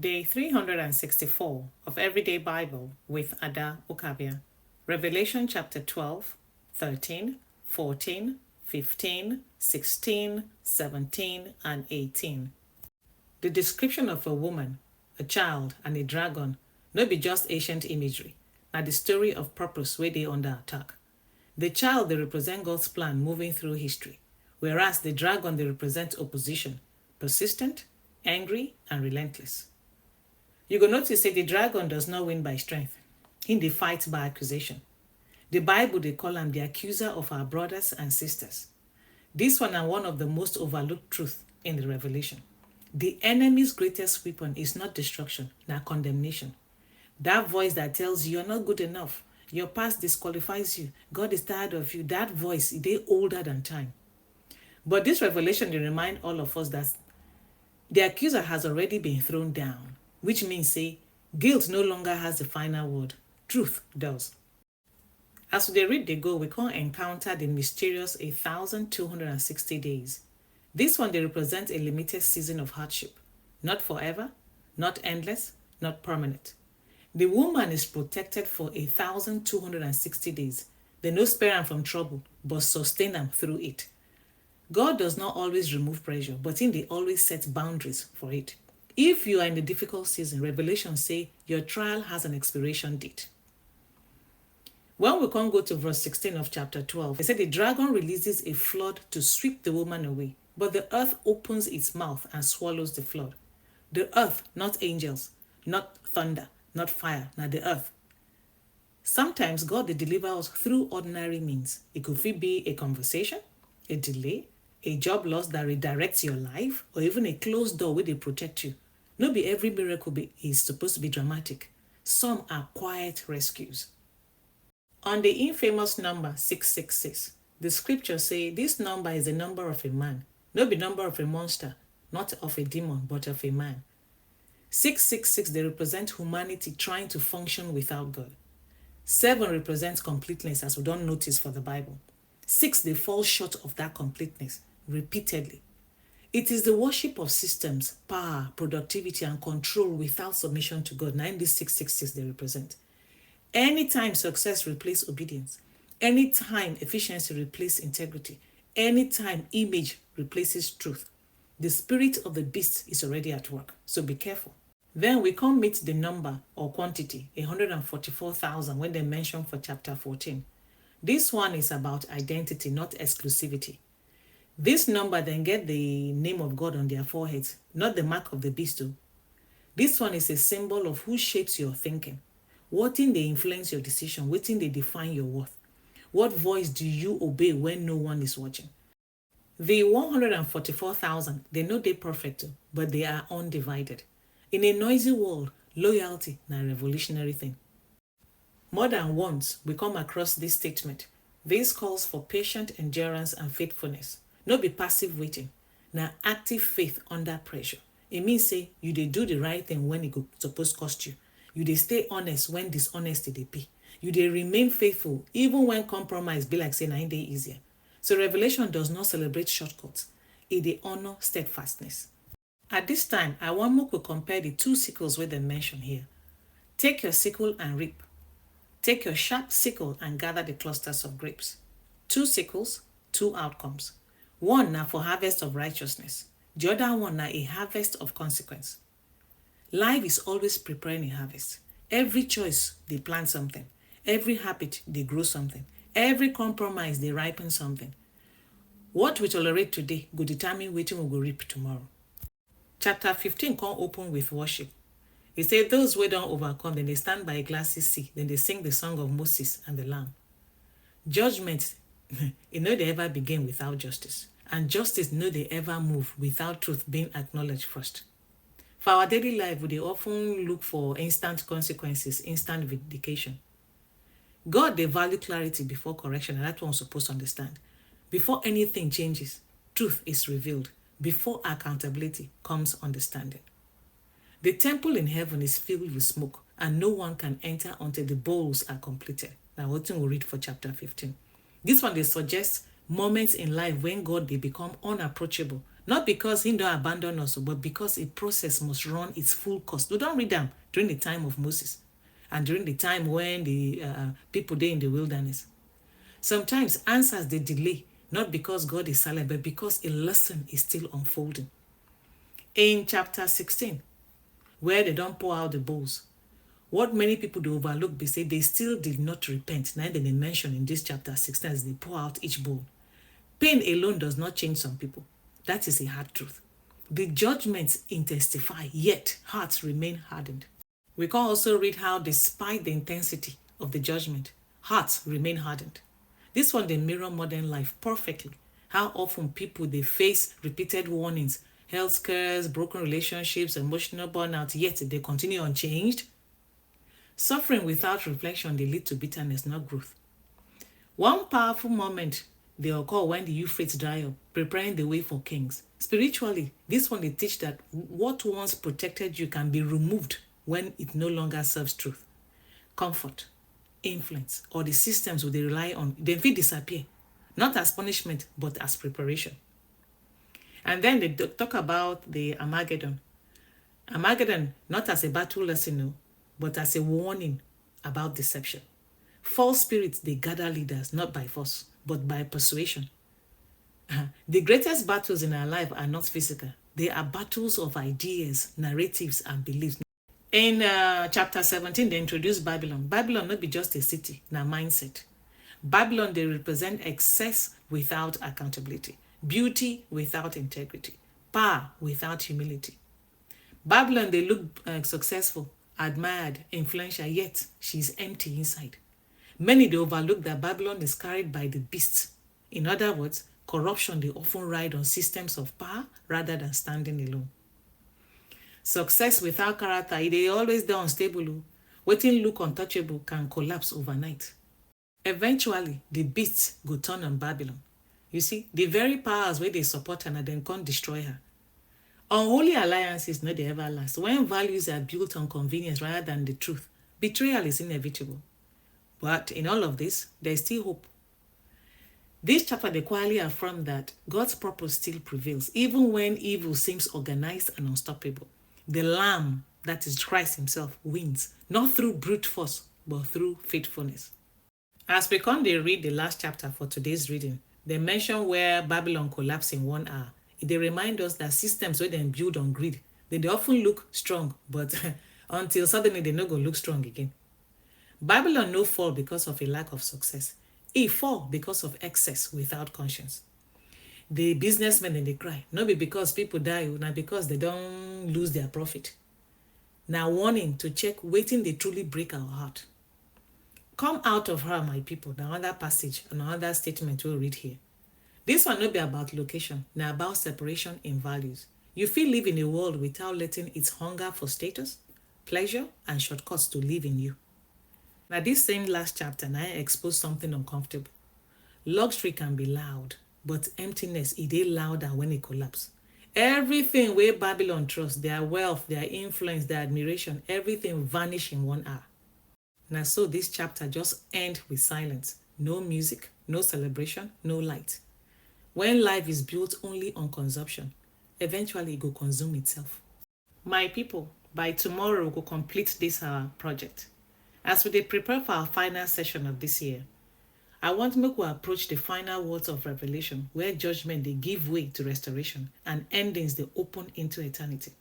Day 364 of Everyday Bible with Ada Ukabia. Revelation chapter 12, 13, 14, 15, 16, 17, and 18. The description of a woman, a child, and a dragon no be just ancient imagery, na the story of purpose wey dey under attack. The child dey represent God's plan moving through history, whereas the dragon dey represent opposition, persistent, angry, and relentless. You go notice say the dragon does not win by strength. He dey fight by accusation. The Bible dey call am the accuser of our brothers and sisters. This one na one of the most overlooked truths in the Revelation. The enemy's greatest weapon is not destruction, na condemnation. That voice that tells you you're not good enough, your past disqualifies you, God is tired of you, that voice is older than time. But this revelation dey remind all of us that the accuser has already been thrown down, which means say guilt no longer has the final word, truth does. As we read the go, we can encounter the mysterious 1,260 days. This one they represent a limited season of hardship, not forever, not endless, not permanent. The woman is protected for 1,260 days. They no spare am from trouble, but sustain am through it. God does not always remove pressure, but they always set boundaries for it. If you are in a difficult season, Revelation say your trial has an expiration date. When we can go to verse 16 of chapter 12, it said the dragon releases a flood to sweep the woman away, but the earth opens its mouth and swallows the flood. The earth, not angels, not thunder, not fire, not the earth. Sometimes God will deliver us through ordinary means. It could be a conversation, a delay, a job loss that redirects your life, or even a closed door where they protect you. No be every miracle is supposed to be dramatic. Some are quiet rescues. On the infamous number 666, the scriptures say this number is the number of a man, no be number of a monster, not of a demon, but of a man. 666, they represent humanity trying to function without God. 7 represents completeness, as we don't notice for the Bible. 6, they fall short of that completeness repeatedly. It is the worship of systems, power, productivity, and control without submission to God. Now in this 666 they represent. Anytime success replaces obedience, anytime efficiency replaces integrity, anytime image replaces truth, the spirit of the beast is already at work. So be careful. Then we can't meet the number or quantity, 144,000, when they mention for chapter 14. This one is about identity, not exclusivity. This number then get the name of God on their foreheads, not the mark of the beast too. This one is a symbol of who shapes your thinking. What thing they influence your decision? What thing they define your worth? What voice do you obey when no one is watching? The 144,000, they know they're perfect, but they are undivided. In a noisy world, loyalty is a revolutionary thing. More than once, we come across this statement. This calls for patient endurance and faithfulness. No be passive waiting. Now active faith under pressure. It means say you dey do the right thing when it go suppose cost you. You dey stay honest when dishonesty dey pay. You dey remain faithful even when compromise be like say 9 days easier. So Revelation does not celebrate shortcuts. It dey honor steadfastness. At this time, I want make we compare the 2 sickles wey they mention here. Take your sickle and reap. Take your sharp sickle and gather the clusters of grapes. 2 sickles, 2 outcomes. One now for harvest of righteousness. The other one now a harvest of consequence. Life is always preparing a harvest. Every choice, they plant something. Every habit, they grow something. Every compromise, they ripen something. What we tolerate today go determine wetin we go reap tomorrow. Chapter 15 can open with worship. It says those who don't overcome, then they stand by a glassy sea, then they sing the song of Moses and the Lamb. Judgment, it no they ever begin without justice. And justice no they ever move without truth being acknowledged first. For our daily life, we often look for instant consequences, instant vindication. God, they value clarity before correction, and that's what we're supposed to understand. Before anything changes, truth is revealed. Before accountability comes understanding. The temple in heaven is filled with smoke, and no one can enter until the bowls are completed. Now, what we'll read for chapter 15. This one, they suggest moments in life when God, they become unapproachable, Not because he don't abandon us, but because a process must run its full course. We don't read them during the time of Moses and during the time when the people there in the wilderness. Sometimes answers they delay, not because God is silent, but because a lesson is still unfolding. In chapter 16, where they don't pour out the bowls, what many people do overlook, they say they still did not repent. Now they mention in this chapter 16 as they pour out each bowl. Pain alone does not change some people. That is a hard truth. The judgments intensify, yet hearts remain hardened. We can also read how, despite the intensity of the judgment, hearts remain hardened. This one, they mirror modern life perfectly. How often people, they face repeated warnings, health scares, broken relationships, emotional burnout, yet they continue unchanged. Suffering without reflection, they lead to bitterness, not growth. One powerful moment they occur when the Euphrates dry up, preparing the way for kings. Spiritually, this one they teach that what once protected you can be removed when it no longer serves truth. Comfort, influence, or the systems they rely on, they will disappear, not as punishment, but as preparation. And then they talk about the Armageddon. Armageddon, not as a battle lesson, no, but as a warning about deception. False spirits, they gather leaders, not by force, but by persuasion. The greatest battles in our life are not physical. They are battles of ideas, narratives, and beliefs. In chapter 17, they introduce Babylon. Babylon not be just a city, na mindset. Babylon, they represent excess without accountability, beauty without integrity, power without humility. Babylon, they look successful, admired, influential, yet she's empty inside. Many, they overlook that Babylon is carried by the beast. In other words, corruption, they often ride on systems of power rather than standing alone. Success without character, they always dey unstable. Wetin look untouchable can collapse overnight. Eventually, the beast go turn on Babylon. You see, the very powers where they support her and then can't destroy her. Unholy alliances no dey ever last. When values are built on convenience rather than the truth, betrayal is inevitable. But in all of this, there is still hope. This chapter, they quietly affirm that God's purpose still prevails, even when evil seems organized and unstoppable. The Lamb, that is Christ himself, wins, not through brute force, but through faithfulness. As we come to read the last chapter for today's reading, they mention where Babylon collapsed in 1 hour. They remind us that systems where they build on greed, they often look strong, but until suddenly they no go look strong again. Babylon no fall because of a lack of success. It fall because of excess without conscience. The businessmen they cry, not be because people die, not because they don't lose their profit. Now warning to check waiting they truly break our heart. Come out of her, my people. Now another passage, another statement we'll read here. This one not be about location, now about separation in values. You feel live in a world without letting its hunger for status, pleasure, and shortcuts to live in you. Now this same last chapter, now I expose something uncomfortable. Luxury can be loud, but emptiness is louder when it collapses. Everything where Babylon trusts, their wealth, their influence, their admiration, everything vanish in 1 hour. Now so this chapter just ends with silence. No music, no celebration, no light. When life is built only on consumption, eventually it will consume itself. My people, by tomorrow we'll complete this project. As we prepare for our final session of this year, I want to make we approach the final words of Revelation, where judgment they give way to restoration and endings they open into eternity.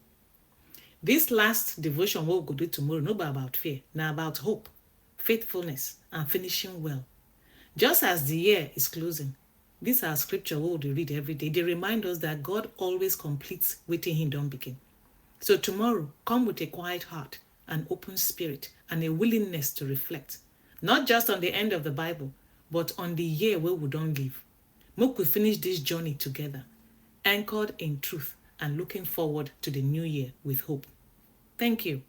This last devotion we'll go do tomorrow, not about fear, now about hope, faithfulness, and finishing well. Just as the year is closing, these are scripture we'll read every day. They remind us that God always completes waiting He don't begin. So tomorrow, come with a quiet heart, an open spirit, and a willingness to reflect, not just on the end of the Bible, but on the year where we don't live. Make we finish this journey together, anchored in truth and looking forward to the new year with hope. Thank you.